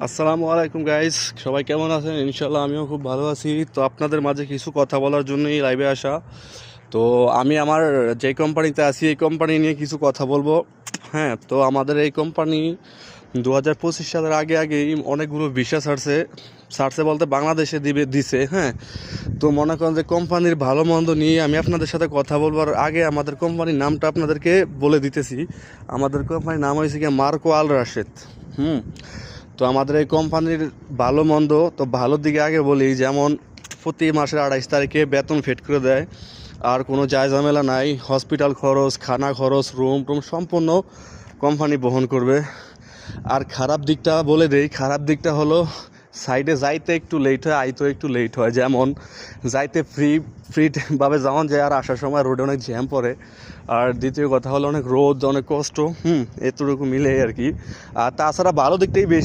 আসসালামু আলাইকুম গাইস, সবাই কেমন আছেন? ইনশাল্লাহ আমিও খুব ভালো আছি। তো আপনাদের মাঝে কিছু কথা বলার জন্যই লাইভে আসা। তো আমি আমার যে কোম্পানিতে আছি এই কোম্পানি নিয়ে কিছু কথা বলবো। হ্যাঁ, তো আমাদের এই কোম্পানি 2025 সালের আগেই অনেকগুলো ভিসা ছাড়ছে। ছাড়ছে বলতে বাংলাদেশে দিছে। হ্যাঁ, তো মনে করেন যে কোম্পানির ভালো মন্দ নিয়ে আমি আপনাদের সাথে কথা বলবার আগে আমাদের কোম্পানির নামটা আপনাদেরকে বলে দিতেছি। আমাদের কোম্পানির নাম হয়েছে কি মার্কো আল রাশেদ। হুম। তো আমাদের এই কোম্পানির ভালো মন্দ, তো ভালোর দিকে আগে বলি, যেমন প্রতি মাসের 28 তারিখে বেতন ফিট করে দেয়। আর কোনো ঝামেলা নাই, হসপিটাল খরচ, খানা খরচ, রুম টুম সম্পূর্ণ কোম্পানি বহন করবে। আর খারাপ দিকটা বলে দেই, খারাপ দিকটা হলো সাইডে যাইতে একটু লেট হয়, আইতেও একটু লেট হয়। যেমন যাইতে ফ্রিভাবে যাওয়া যায়, আর আসার সময় রোডে অনেক জ্যাম পড়ে। আর দ্বিতীয় কথা হলো অনেক রোদ, অনেক কষ্ট। এতটুকু মিলে আর কি। আর তাছাড়া ভালো দিকটাই বেশি।